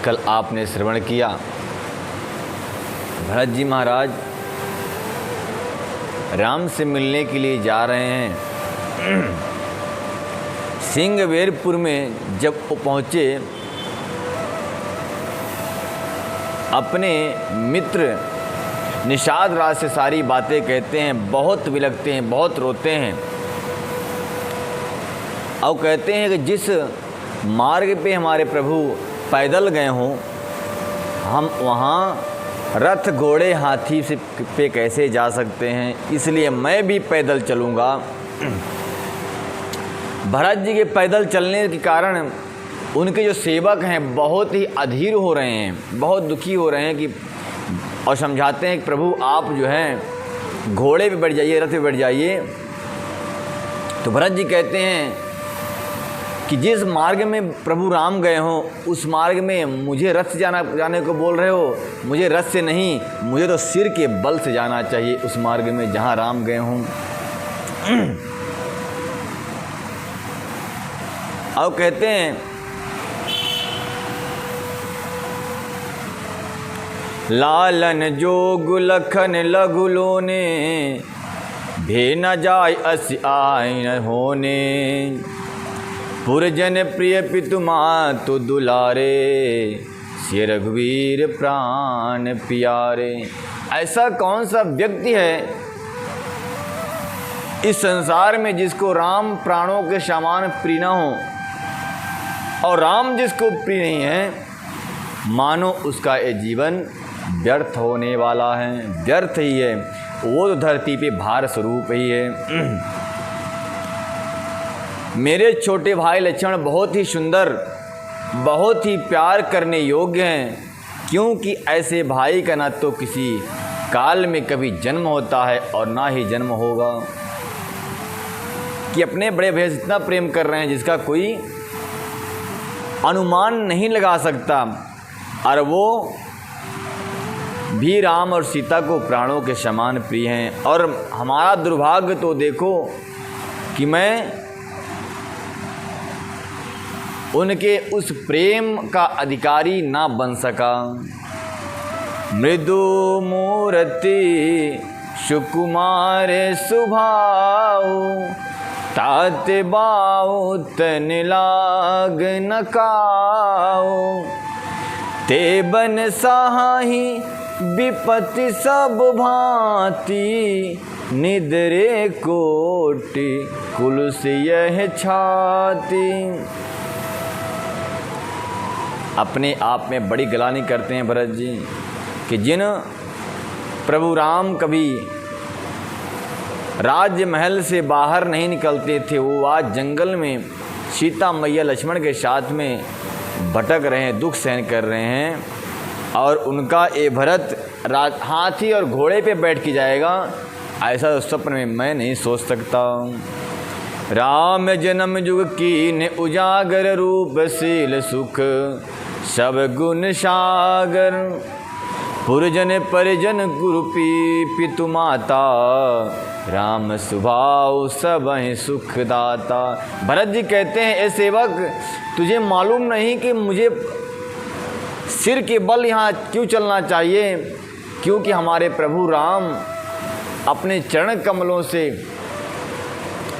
कल आपने श्रवण किया, भरत जी महाराज राम से मिलने के लिए जा रहे हैं। सिंहवेरपुर में जब वो पहुँचे, अपने मित्र निषाद राज से सारी बातें कहते हैं, बहुत विलखते हैं, बहुत रोते हैं और कहते हैं कि जिस मार्ग पे हमारे प्रभु पैदल गए हों, हम वहाँ रथ घोड़े हाथी से पे कैसे जा सकते हैं, इसलिए मैं भी पैदल चलूँगा। भरत जी के पैदल चलने के कारण उनके जो सेवक हैं बहुत ही अधीर हो रहे हैं, बहुत दुखी हो रहे हैं कि और समझाते हैं कि प्रभु आप जो हैं घोड़े पे बैठ जाइए, रथ पे बैठ जाइए। तो भरत जी कहते हैं कि जिस मार्ग में प्रभु राम गए हों उस मार्ग में मुझे रथ से जाने को बोल रहे हो, मुझे रथ से नहीं, मुझे तो सिर के बल से जाना चाहिए उस मार्ग में जहाँ राम गए हों। और कहते हैं लालन जोग लखन लघुलोने, भे न जाय अस आइन होने, पुरजन प्रिय पितु मातु दुलारे, श्री रघुवीर प्राण प्यारे। ऐसा कौन सा व्यक्ति है इस संसार में जिसको राम प्राणों के समान प्रिय न हो, और राम जिसको प्रिय नहीं है, मानो उसका ये जीवन व्यर्थ होने वाला है, व्यर्थ ही है, वो तो धरती पे भार स्वरूप ही है। मेरे छोटे भाई लक्ष्मण बहुत ही सुंदर, बहुत ही प्यार करने योग्य हैं, क्योंकि ऐसे भाई का ना तो किसी काल में कभी जन्म होता है और ना ही जन्म होगा, कि अपने बड़े भैया इतना प्रेम कर रहे हैं जिसका कोई अनुमान नहीं लगा सकता, और वो भी राम और सीता को प्राणों के समान प्रिय हैं। और हमारा दुर्भाग्य तो देखो कि मैं उनके उस प्रेम का अधिकारी ना बन सका। मृदु मूर्ति सुकुमार सुभाऊ, तात बाऊ तन लाग न काऊ, ते बन साही विपत्ति सब भांति, निद्रे कोटि कुलस यह छाती। अपने आप में बड़ी गलानी करते हैं भरत जी कि जिन प्रभु राम कभी राज्य महल से बाहर नहीं निकलते थे, वो आज जंगल में सीता मैया लक्ष्मण के साथ में भटक रहे हैं, दुख सहन कर रहे हैं, और उनका ये भरत हाथी और घोड़े पे बैठ के जाएगा, ऐसा स्वप्न में मैं नहीं सोच सकता। राम जन्म जुग कीन उजागर, रूप शील सुख सब गुण सागर, पुरजन परिजन गुरु पितु माता, राम स्वभाव सब सुख दाता। भरत जी कहते हैं, ए सेवक, तुझे मालूम नहीं कि मुझे सिर के बल यहाँ क्यों चलना चाहिए, क्योंकि हमारे प्रभु राम अपने चरण कमलों से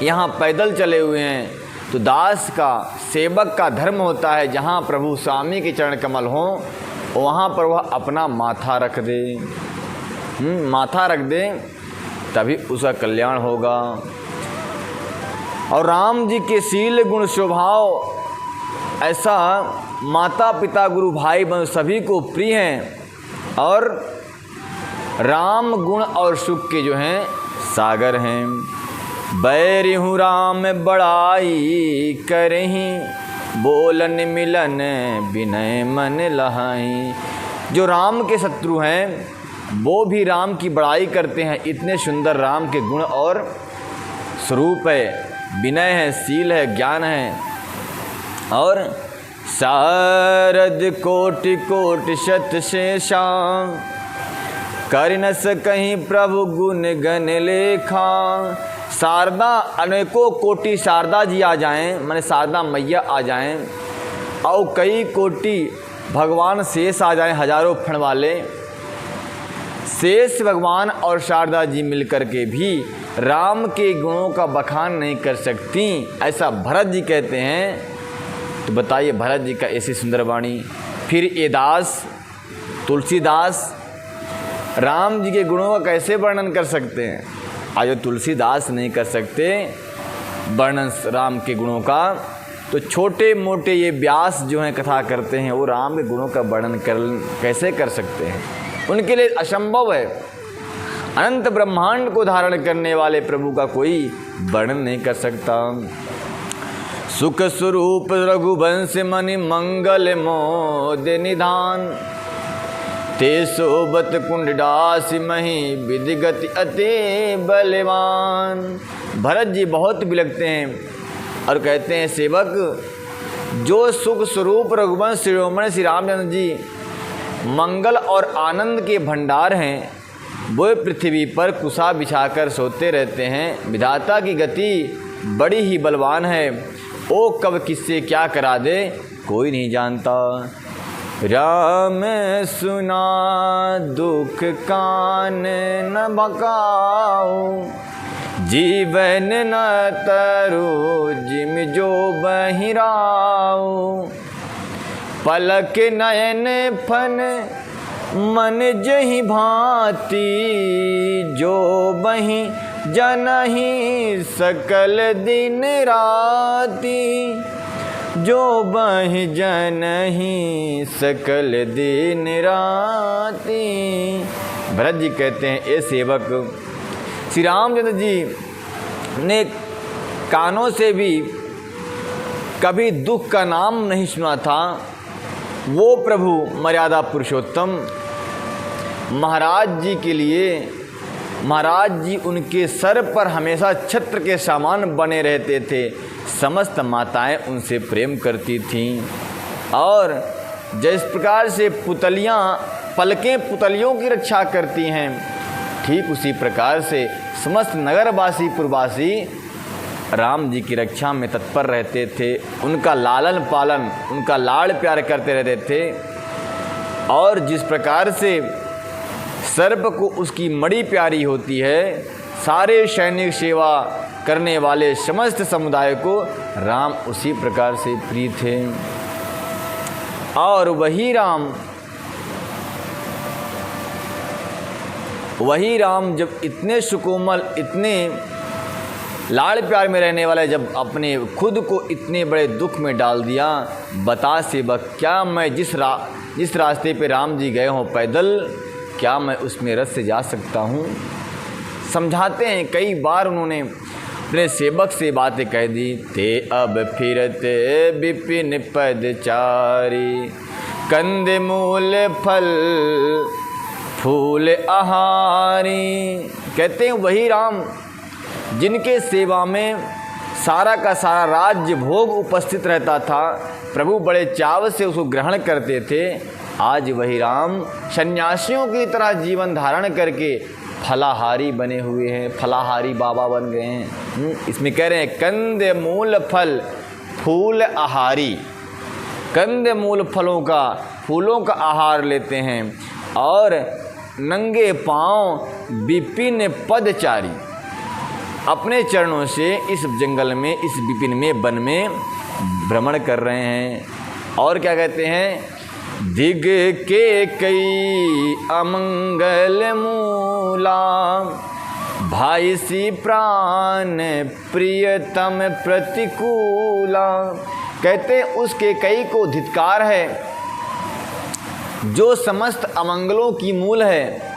यहाँ पैदल चले हुए हैं। तो दास का, सेवक का धर्म होता है जहाँ प्रभु स्वामी के चरण कमल हों वहाँ पर वह अपना माथा रख दे, माथा रख दे, तभी उसका कल्याण होगा। और राम जी के शील गुण स्वभाव ऐसा माता पिता गुरु भाई बहन सभी को प्रिय हैं, और राम गुण और सुख के जो हैं सागर हैं। बैरि हूँ राम बड़ाई करहीं, बोलन मिलन विनय मन लहाई। जो राम के शत्रु हैं वो भी राम की बड़ाई करते हैं, इतने सुंदर राम के गुण और स्वरूप है, विनय है, शील है, ज्ञान है। और शारद कोटि कोटि शत शेषा, कर न सकहीं प्रभु गुण गण लेखा। शारदा, अनेकों कोटि शारदा जी आ जाएं, माने शारदा मैया आ जाएं, और कई कोटि भगवान शेष आ जाएं, हजारों फण वाले, शेष भगवान और शारदा जी मिलकर के भी राम के गुणों का बखान नहीं कर सकती, ऐसा भरत जी कहते हैं। तो बताइए भरत जी का ऐसी सुंदर वाणी, फिर ये दास तुलसीदास राम जी के गुणों का कैसे वर्णन कर सकते हैं? आज जो तुलसीदास नहीं कर सकते वर्णन राम के गुणों का, तो छोटे मोटे ये व्यास जो हैं कथा करते हैं, वो राम के गुणों का वर्णन कैसे कर सकते हैं? उनके लिए असंभव है। अनंत ब्रह्मांड को धारण करने वाले प्रभु का कोई वर्णन नहीं कर सकता। सुख स्वरूप रघुवंश मनि मंगल मोद निधान, ते सोबत कुंडदास मही विधिगति अति बलवान। भरत जी बहुत बिलखते हैं और कहते हैं, सेवक जो सुख स्वरूप रघुवंश शिरोमणि श्री रामचंद्र जी मंगल और आनंद के भंडार हैं, वो पृथ्वी पर कुशा बिछाकर सोते रहते हैं। विधाता की गति बड़ी ही बलवान है, ओ कब किससे क्या करा दे कोई नहीं जानता। राम सुना दुख कान न भकाओ, जीवन न तरो जिम जो बहिराओ। पलक नयन फन मन जहि भांति, जो बहि जनहि सकल दिन राति। जो बहि जनहि सकल दिन राति। भरत जी कहते हैं, ए सेवक, श्री रामचंद्र जी ने कानों से भी कभी दुख का नाम नहीं सुना था। वो प्रभु मर्यादा पुरुषोत्तम महाराज जी के लिए, महाराज जी उनके सर पर हमेशा छत्र के समान बने रहते थे। समस्त माताएं उनसे प्रेम करती थीं, और जिस प्रकार से पुतलियां पलकें पुतलियों की रक्षा करती हैं, ठीक उसी प्रकार से समस्त नगरवासी पुरवासी राम जी की रक्षा में तत्पर रहते थे। उनका लालन पालन, उनका लाड़ प्यार करते रहते थे। और जिस प्रकार से सर्प को उसकी मणि प्यारी होती है, सारे सैनिक सेवा करने वाले समस्त समुदाय को राम उसी प्रकार से प्रिय थे। और वही राम जब इतने सुकोमल, इतने लाड़ प्यार में रहने वाले, जब अपने खुद को इतने बड़े दुख में डाल दिया, बता सेवक, क्या मैं जिस रास्ते पे राम जी गए हों पैदल, क्या मैं उसमें रथ से जा सकता हूँ? समझाते हैं, कई बार उन्होंने अपने सेवक से बातें कह दी। ते अब फिरते विपिन पदचारी, कंद मूल फल फूल आहारी। कहते हैं वही राम जिनके सेवा में सारा का सारा राज्य भोग उपस्थित रहता था, प्रभु बड़े चाव से उसको ग्रहण करते थे। आज वही राम सन्यासियों की तरह जीवन धारण करके फलाहारी बने हुए हैं, फलाहारी बाबा बन गए हैं। इसमें कह रहे हैं कंद मूल फल फूल आहारी। कंद मूल फूलों का आहार लेते हैं, और नंगे पांव विपिन पदचारी, अपने चरणों से इस जंगल में, इस विपिन में, वन में भ्रमण कर रहे हैं। और क्या कहते हैं, दिग के कई अमंगल मूला, भाई सी प्राण प्रियतम प्रतिकूला। कहते हैं उसके कई को धिक्कार है जो समस्त अमंगलों की मूल है।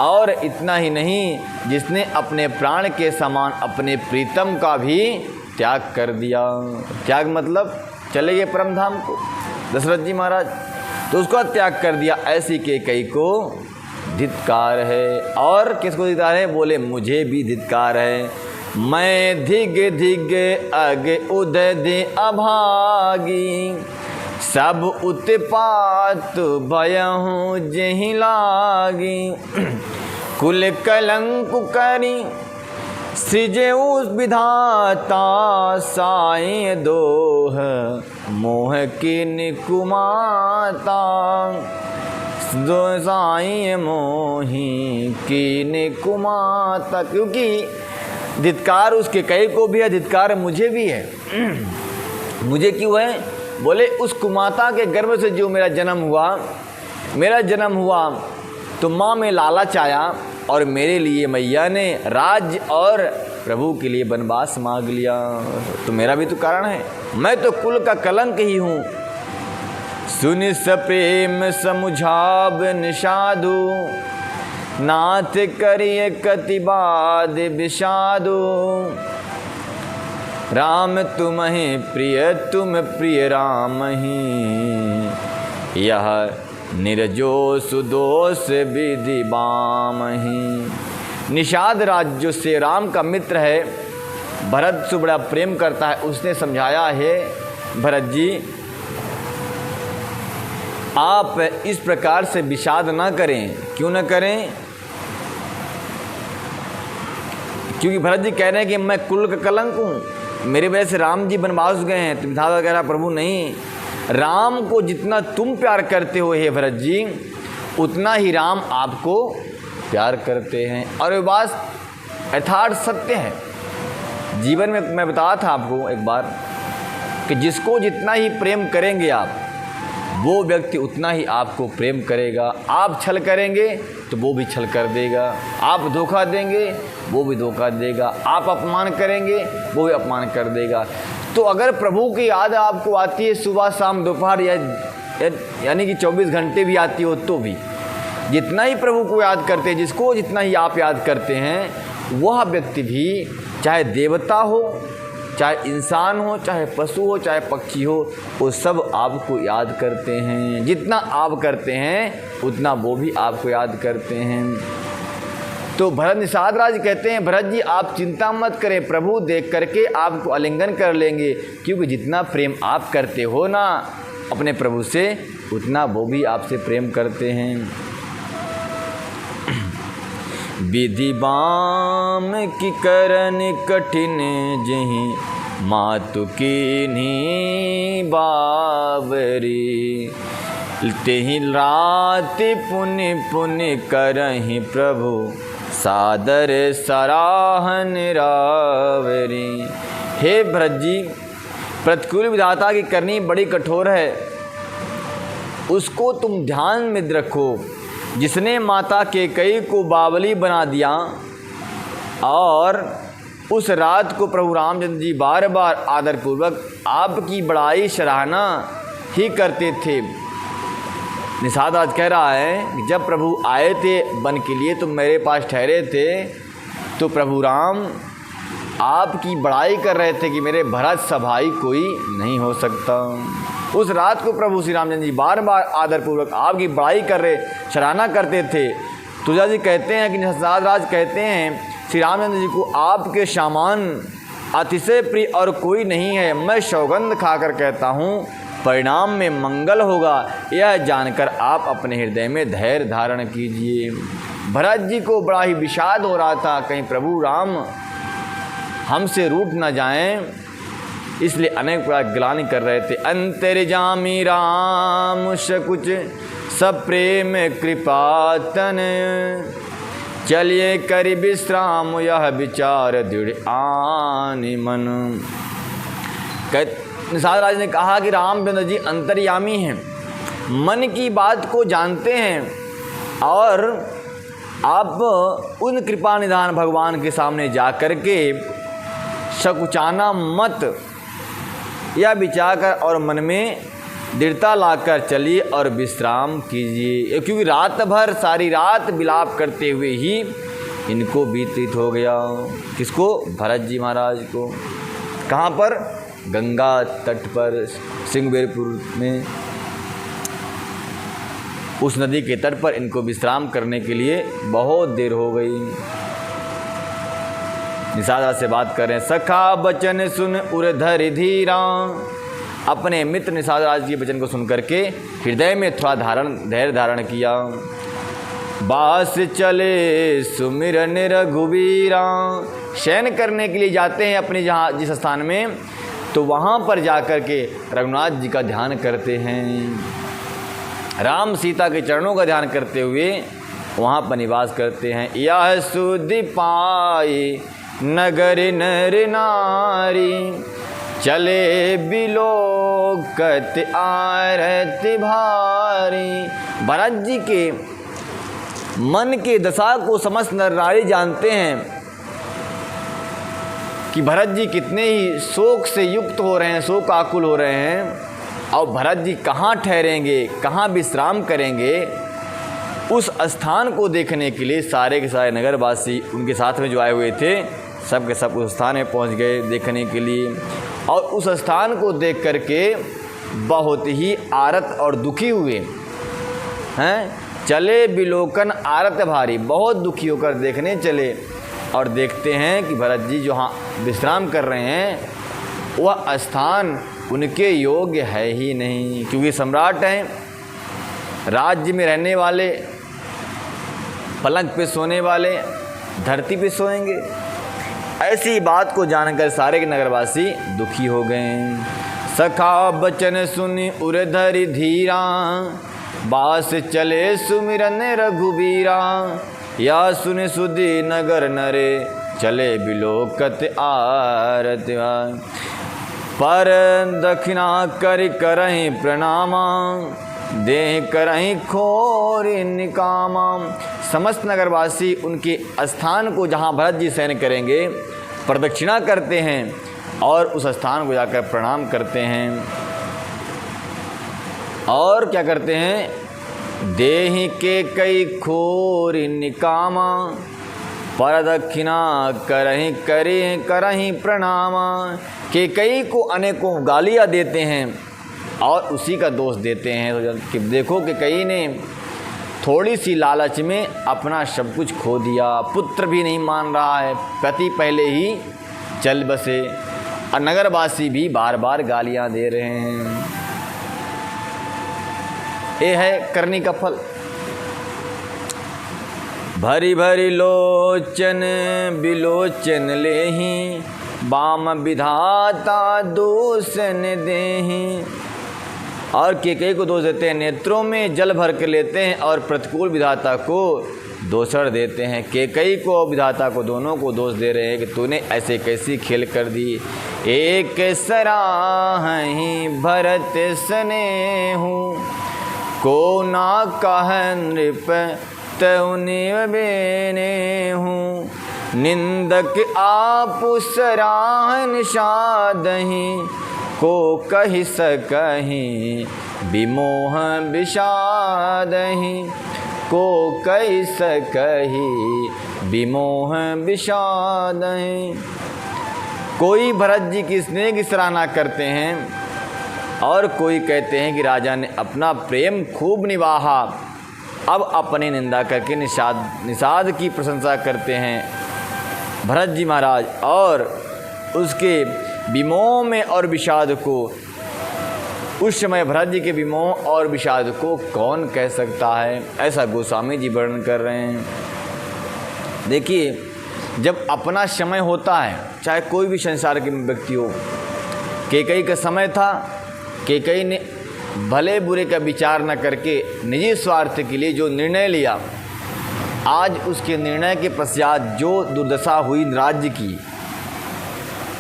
और इतना ही नहीं, जिसने अपने प्राण के समान अपने प्रीतम का भी त्याग कर दिया। त्याग मतलब चले गए परम धाम को दशरथ जी महाराज, तो उसका त्याग कर दिया। ऐसी के कई को धिक्कार है। और किसको धिक्कार है? बोले मुझे भी धिक्कार है। मैं धिग धिग अग उदय अभागी, सब उत्पात भयहु जहि लागी। कुल कलंक करी सृजे उस विधाता, साई दोह मोह की निकुमाता, दो साई मोही की निकुमाता। क्योंकि धिक्कार उसके कई को भी है, धिक्कार मुझे भी है। मुझे क्यों है? बोले उस कुमाता के गर्भ से जो मेरा जन्म हुआ तो माँ में लालच आया और मेरे लिए मैया ने राज्य और प्रभु के लिए वनवास मांग लिया। तो मेरा भी तो कारण है, मैं तो कुल का कलंक ही हूँ। सुनि सप्रेम समुझाब निषादु, नाथ करिए कतिबाद विषादु। राम तुम्हें प्रिय तुम प्रिय राम ही, यह निर्जो सुदोष विधि बामहि। निषाद राज्य से राम का मित्र है, भरत से बड़ा प्रेम करता है। उसने समझाया है, भरत जी आप इस प्रकार से विषाद ना करें। क्यों ना करें? क्योंकि भरत जी कह रहे हैं कि मैं कुल का कलंक हूँ, मेरे वजह से राम जी वनवास गए हैं। तुम था कह रहा प्रभु नहीं, राम को जितना तुम प्यार करते हो हे भरत जी, उतना ही राम आपको प्यार करते हैं। और ये बात यथार्थ सत्य है। जीवन में मैं बताया था आपको एक बार कि जिसको जितना ही प्रेम करेंगे आप, वो व्यक्ति उतना ही आपको प्रेम करेगा। आप छल करेंगे तो वो भी छल कर देगा, आप धोखा देंगे वो भी धोखा देगा, आप अपमान करेंगे वो भी अपमान कर देगा। तो अगर प्रभु की याद आपको आती है सुबह शाम दोपहर यानी कि 24 घंटे भी आती हो, तो भी जितना ही प्रभु को याद करते हैं, जिसको जितना ही आप याद करते हैं, वह व्यक्ति भी चाहे देवता हो, चाहे इंसान हो, चाहे पशु हो, चाहे पक्षी हो, वो सब आपको याद करते हैं। जितना आप करते हैं उतना वो भी आपको याद करते हैं। तो भरत निषाद राज कहते हैं, भरत जी आप चिंता मत करें, प्रभु देख करके आपको आलिंगन कर लेंगे। क्योंकि जितना प्रेम आप करते हो ना अपने प्रभु से, उतना वो भी आपसे प्रेम करते हैं। विधि बाम की करन कठिन जही, मातु कीन्ही बावरी। तेहि रात पुनि पुनि करहि प्रभु, सादर सराहन रावरी। हे भरत जी, प्रतिकूल विधाता की करनी बड़ी कठोर है, उसको तुम ध्यान में रखो। जिसने माता कैकेयी को बावली बना दिया और उस रात को प्रभु रामचंद्र जी बार बार आदरपूर्वक आपकी बड़ाई सराहना ही करते थे। निषाद राज कह रहा है कि जब प्रभु आए थे वन के लिए, तो मेरे पास ठहरे थे, तो प्रभु राम आपकी बड़ाई कर रहे थे कि मेरे भरत सा भाई कोई नहीं हो सकता। उस रात को प्रभु श्री रामचंद्र जी बार बार आदरपूर्वक आपकी बड़ाई कर रहे, सराहना करते थे। तुलजा जी कहते हैं कि निषाद राज कहते हैं, श्री रामचंद्र जी को आपके सामान अतिशय प्रिय और कोई नहीं है। मैं सौगंध खाकर कहता हूँ परिणाम में मंगल होगा, यह जानकर आप अपने हृदय में धैर्य धारण कीजिए। भरत जी को बड़ा ही विषाद हो रहा था, कहीं प्रभु राम हमसे रूठ न जाएं, इसलिए अनेक प्रकार ग्लानि कर रहे थे। अंतर्जामी राम सकुच सब प्रेम कृपातन, चलिए करि विश्राम यह विचार दृढ़ आनि मन। निषाद राज ने कहा कि रामचंद्र जी अंतर्यामी हैं, मन की बात को जानते हैं, और आप उन कृपा निधान भगवान के सामने जा कर के सकुचाना मत, यह विचार कर और मन में दृढ़ता लाकर चलिए और विश्राम कीजिए। क्योंकि रात भर सारी रात विलाप करते हुए ही इनको व्यतीत हो गया। किसको? भरत जी महाराज को। कहाँ पर? गंगा तट पर, सिंहबेरपुर में, उस नदी के तट पर इनको विश्राम करने के लिए बहुत देर हो गई। निषाद से बात कर रहे हैं। सखा बचन सुन उर धरि धीरा, अपने मित्र निषाद राज के वचन को सुन करके हृदय में थोड़ा धैर्य धारण किया। बास चले सुमिरन रघुवीरा, शयन करने के लिए जाते हैं अपने जहाँ जिस स्थान में, तो वहाँ पर जाकर के रघुनाथ जी का ध्यान करते हैं, राम सीता के चरणों का ध्यान करते हुए वहाँ पर निवास करते हैं। यह सुधि पाई नगर नर नारी, चले बिलोकत आरती भारी। भरत जी के मन के दशा को समस्त नर नारी जानते हैं कि भरत जी कितने ही शोक से युक्त हो रहे हैं, शोक आकुल हो रहे हैं, और भरत जी कहाँ ठहरेंगे, कहाँ विश्राम करेंगे। उस स्थान को देखने के लिए सारे के सारे नगरवासी उनके साथ में जो आए हुए थे सब के सब उस स्थान में पहुंच गए देखने के लिए। और उस स्थान को देख करके बहुत ही आरत और दुखी हुए हैं। चले बिलोकन आरत भारी, बहुत दुखी होकर देखने चले और देखते हैं कि भरत जी जो हाँ विश्राम कर रहे हैं वह स्थान उनके योग्य है ही नहीं, क्योंकि सम्राट हैं, राज्य में रहने वाले, पलंग पे सोने वाले धरती पे सोएंगे। ऐसी बात को जानकर सारे के नगरवासी दुखी हो गए। सखा बचन सुनि उर धरि धीरा, बास चले सुमिरन रघुबीरा। या सुनि सुधि नगर नरे, चले बिलोकत आरत। पर दक्षिणा कर करहि प्रणामा, देह करहि खोर निकामा। समस्त नगरवासी उनके स्थान को जहाँ भरत जी शयन करेंगे प्रदक्षिणा करते हैं और उस स्थान को जाकर प्रणाम करते हैं। और क्या करते हैं, देहि के कई खोर निकामा, परदक्षिणा करहि करहि प्रणामा। के कई को अनेकों गालियाँ देते हैं और उसी का दोष देते हैं। तो कि देखो कि कई ने थोड़ी सी लालच में अपना सब कुछ खो दिया, पुत्र भी नहीं मान रहा है, पति पहले ही चल बसे, और नगरवासी भी बार बार गालियाँ दे रहे हैं। ये है करनी का फल। भरी भरी लोचन बिलोचन लेहि, बाम विधाता दोषन देहि। और केकई को दोष देते हैं, नेत्रों में जल भर के लेते हैं और प्रतिकूल विधाता को दोषण देते हैं। केकई को विधाता को दोनों को दोष दे रहे हैं कि तूने ऐसे कैसी खेल कर दी। एक सराहि भरत स्नेहु, को ना कह नृप तउ बेनेहु। निंदक आप सराहन सादहि, को कहि सकहि विमोह विषादहि। को कहि सकहि विमोह विषादहि। कोई भरत जी की स्नेह की सराहना करते हैं और कोई कहते हैं कि राजा ने अपना प्रेम खूब निभाहा, अब अपनी निंदा करके निषाद की प्रशंसा करते हैं भरत जी महाराज। और उसके विमोह में और विषाद को, उस समय भरत जी के विमोह और विषाद को कौन कह सकता है, ऐसा गोस्वामी जी वर्णन कर रहे हैं। देखिए, जब अपना समय होता है, चाहे कोई भी संसार के व्यक्ति हो, केकई का समय था, केकई ने भले बुरे का विचार न करके निजी स्वार्थ के लिए जो निर्णय लिया, आज उसके निर्णय के पश्चात जो दुर्दशा हुई राज्य की,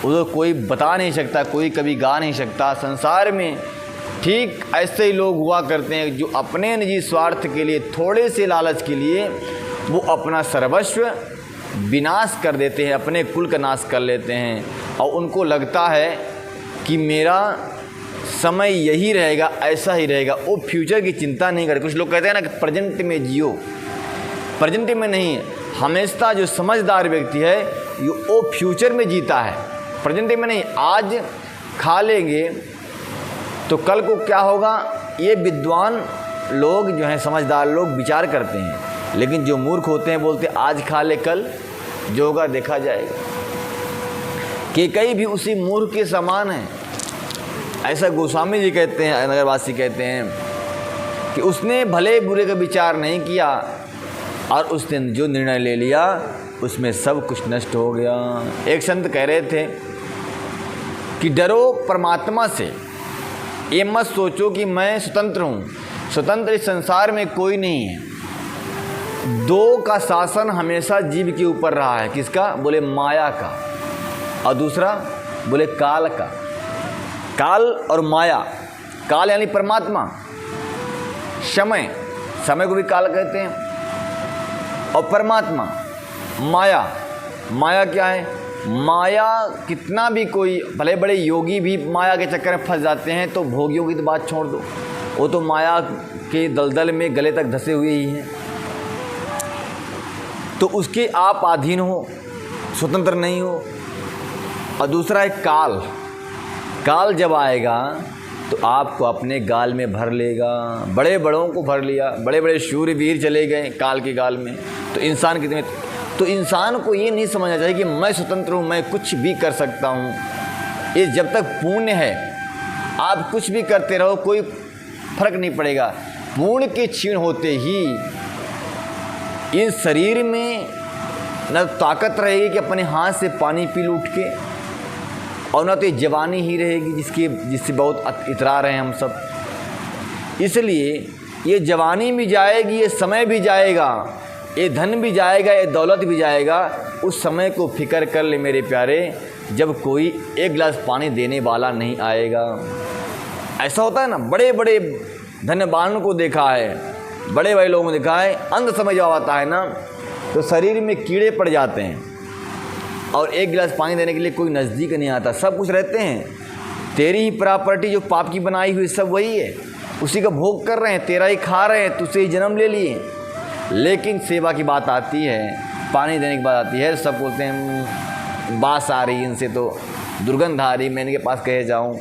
वो कोई बता नहीं सकता, कोई कभी गा नहीं सकता। संसार में ठीक ऐसे ही लोग हुआ करते हैं जो अपने निजी स्वार्थ के लिए, थोड़े से लालच के लिए वो अपना सर्वस्व विनाश कर देते हैं, अपने कुल का नाश कर लेते हैं। और उनको लगता है कि मेरा समय यही रहेगा, ऐसा ही रहेगा, वो फ्यूचर की चिंता नहीं करे। कुछ लोग कहते हैं ना कि प्रेजेंट में जियो, प्रेजेंट में नहीं, हमेशा जो समझदार व्यक्ति है वो फ्यूचर में जीता है, प्रेजेंट में नहीं। आज खा लेंगे तो कल को क्या होगा, ये विद्वान लोग जो हैं, समझदार लोग विचार करते हैं। लेकिन जो मूर्ख होते हैं बोलते आज खा ले, कल जो होगा देखा जाएगा। केकई भी उसी मूर्ख के समान है, ऐसा गोस्वामी जी कहते हैं, नगरवासी कहते हैं कि उसने भले बुरे का विचार नहीं किया और उसने जो निर्णय ले लिया उसमें सब कुछ नष्ट हो गया। एक संत कह रहे थे कि डरो परमात्मा से। ये मत सोचो कि मैं स्वतंत्र हूँ, स्वतंत्र इस संसार में कोई नहीं है। दो का शासन हमेशा जीव के ऊपर रहा है, किसका? बोले माया का, और दूसरा बोले काल का। काल और माया, काल यानी परमात्मा, समय, समय को भी काल कहते हैं, और परमात्मा माया। माया क्या है? माया कितना भी कोई भले बड़े योगी भी माया के चक्कर में फंस जाते हैं, तो भोगियों की तो बात छोड़ दो, वो तो माया के दलदल में गले तक धंसे हुए ही हैं। तो उसके आप अधीन हो, स्वतंत्र नहीं हो। और दूसरा है काल। काल जब आएगा तो आपको अपने गाल में भर लेगा। बड़े बड़ों को भर लिया, बड़े बड़े शूरवीर चले गए काल के गाल में। तो इंसान कितने, तो इंसान को ये नहीं समझना चाहिए कि मैं स्वतंत्र हूँ, मैं कुछ भी कर सकता हूँ। ये जब तक पुण्य है आप कुछ भी करते रहो, कोई फर्क नहीं पड़ेगा। पुण्य के क्षीण होते ही इन शरीर में न ताकत रहेगी कि अपने हाथ से पानी पी लूट के, और न तो ये जवानी ही रहेगी जिससे बहुत इतरा रहे हैं हम सब। इसलिए ये जवानी भी जाएगी, ये समय भी जाएगा, ये धन भी जाएगा, ये दौलत भी जाएगा। उस समय को फिक्र कर ले मेरे प्यारे, जब कोई एक गिलास पानी देने वाला नहीं आएगा। ऐसा होता है ना, बड़े बड़े धनवानों को देखा है, बड़े बड़े लोगों को देखा है, अंत समय जब आता है ना तो शरीर में कीड़े पड़ जाते हैं, और एक गिलास पानी देने के लिए कोई नज़दीक नहीं आता। सब कुछ रहते हैं, तेरी ही प्रॉपर्टी जो पाप की बनाई हुई सब वही है, उसी का भोग कर रहे हैं, तेरा ही खा रहे हैं, तुझसे ही जन्म ले लिए। लेकिन सेवा की बात आती है, पानी देने की बात आती है, सब बोलते हैं बास आ रही, इनसे तो दुर्गंध आ रही, मैं इनके पास कहे जाऊँ,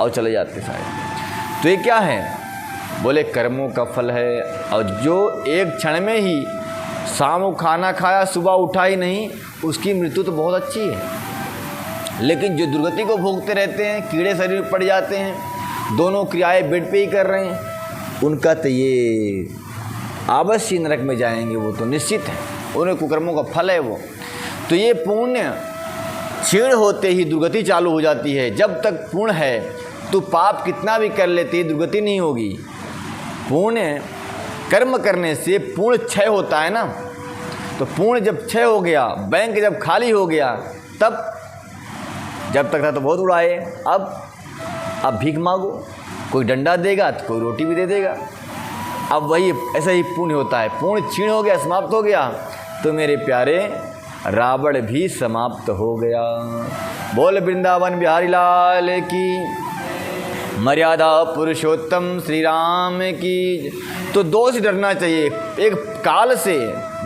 और चले जाते सारे। तो ये क्या है? बोले कर्मों का फल है। और जो एक क्षण में ही शाम को खाना खाया, सुबह उठा ही नहीं, उसकी मृत्यु तो बहुत अच्छी है। लेकिन जो दुर्गति को भोगते रहते हैं, कीड़े शरीर में पड़ जाते हैं, दोनों क्रियाएं बेड पे ही कर रहे हैं, उनका तो ये अवश्य नरक में जाएंगे, वो तो निश्चित है, उन्हें कुकर्मों का फल है वो। तो ये पुण्य क्षीण होते ही दुर्गति चालू हो जाती है। जब तक पुण्य है तो पाप कितना भी कर लेते दुर्गति नहीं होगी। पुण्य कर्म करने से पुण्य क्षय होता है ना, तो पुण्य जब क्षय हो गया, बैंक जब खाली हो गया, तब जब तक था तो बहुत उड़ाए, अब भीख मांगो, कोई डंडा देगा तो कोई रोटी भी दे देगा। अब वही ऐसा ही पुण्य होता है। पुण्य क्षीण हो गया, समाप्त हो गया, तो मेरे प्यारे रावण भी समाप्त हो गया। बोल वृंदावन बिहारी लाल की, मर्यादा पुरुषोत्तम श्री राम की। तो दो से डरना चाहिए, एक काल से,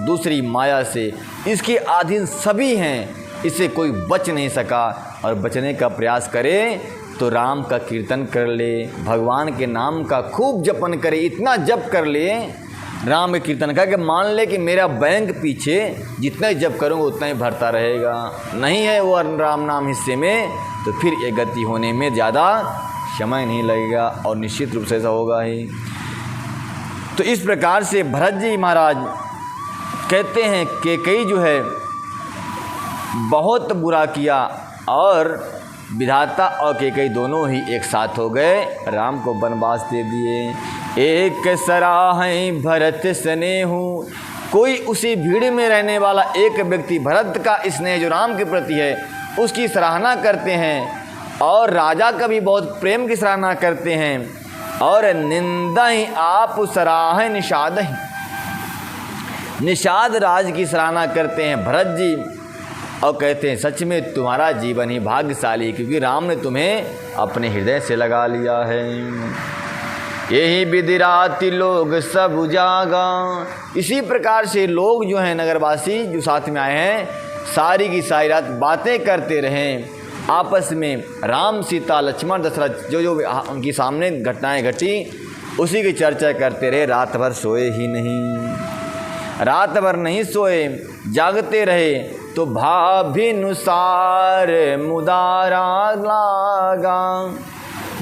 दूसरी माया से। इसके अधीन सभी हैं, इससे कोई बच नहीं सका। और बचने का प्रयास करे तो राम का कीर्तन कर ले, भगवान के नाम का खूब जपन करे, इतना जप कर ले राम के कीर्तन का कि मान ले कि मेरा बैंक पीछे जितना ही जप करूँगा उतना ही भरता रहेगा। नहीं है वो राम नाम हिस्से में, तो फिर ये गति होने में ज़्यादा समय नहीं लगेगा, और निश्चित रूप से ऐसा होगा ही। तो इस प्रकार से भरत जी महाराज कहते हैं कि कई जो है बहुत बुरा किया, और विधाता और केकई दोनों ही एक साथ हो गए, राम को वनवास दे दिए। एक सराहें भरत स्नेहु, कोई उसी भीड़ में रहने वाला एक व्यक्ति भरत का स्नेह जो राम के प्रति है उसकी सराहना करते हैं, और राजा का भी बहुत प्रेम की सराहना करते हैं। और निंदा ही आप सराहें निषाद ही, निषाद राज की सराहना करते हैं भरत जी, और कहते हैं सच में तुम्हारा जीवन ही भाग्यशाली, क्योंकि राम ने तुम्हें अपने हृदय से लगा लिया है। यही विदिराति लोग सब उजागा। इसी प्रकार से लोग जो हैं नगरवासी जो साथ में आए हैं, सारी की सारी रात बातें करते रहें आपस में। राम सीता लक्ष्मण दशरथ जो जो उनकी सामने घटनाएं घटी उसी की चर्चा करते रहे, रात भर सोए ही नहीं, रात भर नहीं सोए, जागते रहे। तो भाभिनुसार मुदारा लागा,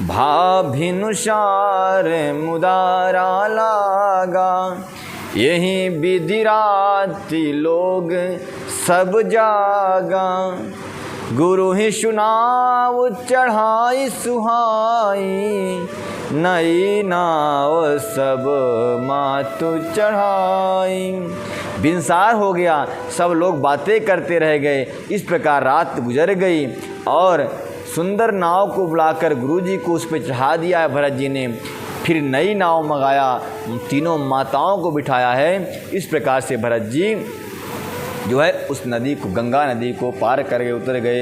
भाभिनुसार मुदारा लागा, यही विधि राति लोग सब जागा। गुरु ही सुनाव चढ़ाई सुहाई, नई नाव सब मातु चढ़ाई। बिनसार हो गया, सब लोग बातें करते रह गए। इस प्रकार रात गुजर गई और सुंदर नाव को बुलाकर गुरुजी को उस पर चढ़ा दिया है भरत जी ने। फिर नई नाव मंगाया, तीनों माताओं को बिठाया है। इस प्रकार से भरत जी जो है उस नदी को, गंगा नदी को पार करके उतर गए।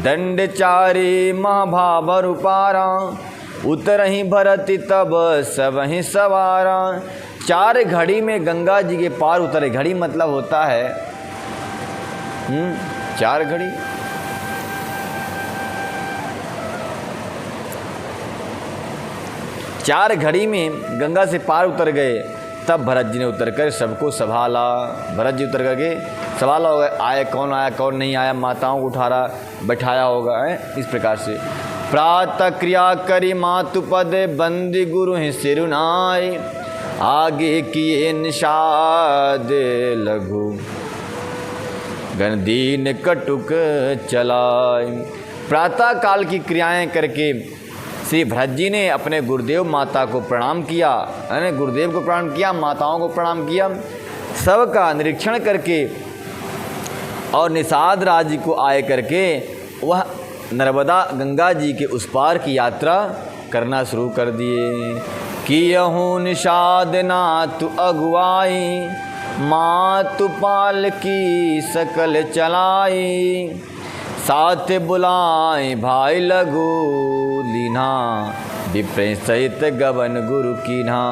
दंड चारी महाभावर पारा, उतरहि भरत तब सब ही सवारा। 4 घड़ी में गंगा जी के पार उतरे। घड़ी मतलब होता है 4 घड़ी। चार घड़ी में गंगा से पार उतर गए। तब भरत जी ने उतर कर सबको संभाला। भरत जी उतर करके संभाला होगा, आया कौन नहीं आया, माताओं को उठा रहा बैठाया होगा है। इस प्रकार से प्रातः क्रिया करी मातु पद, बंदी गुरु ही सिरुनाई। आगे किए निषाद लघु, गणदीन कटुक चलाए। प्रातः काल की क्रियाएं करके श्री भरत जी ने अपने गुरुदेव माता को प्रणाम किया, यानी गुरुदेव को प्रणाम किया, माताओं को प्रणाम किया। सबका निरीक्षण करके और निषाद राज्य को आए करके वह नर्मदा गंगा जी के उस पार की यात्रा करना शुरू कर दिए। कियहूँ निषाद नातु अगुवाई, मातु पाल की सकल चलाई। साथ बुलाए भाई लघु लीना, विप्र सहित गवन गुरु कीन्हा।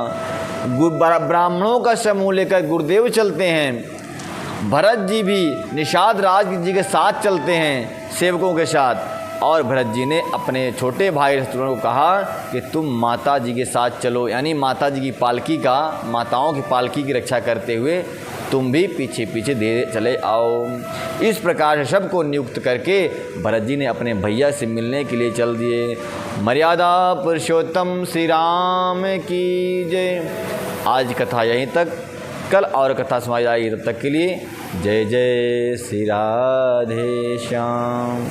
ब्राह्मणों का समूह लेकर गुरुदेव चलते हैं। भरत जी भी निषाद राज जी के साथ चलते हैं सेवकों के साथ। और भरत जी ने अपने छोटे भाई शत्रुघ्न को कहा कि तुम माता जी के साथ चलो, यानी माता जी की पालकी का, माताओं की पालकी की रक्षा करते हुए तुम भी पीछे पीछे धीरे चले आओ। इस प्रकार से सबको नियुक्त करके भरत जी ने अपने भैया से मिलने के लिए चल दिए। मर्यादा पुरुषोत्तम श्री राम की जय। आज कथा यहीं तक, कल और कथा सुनाई जाएगी। तब तक के लिए जय जय श्री राधे श्याम।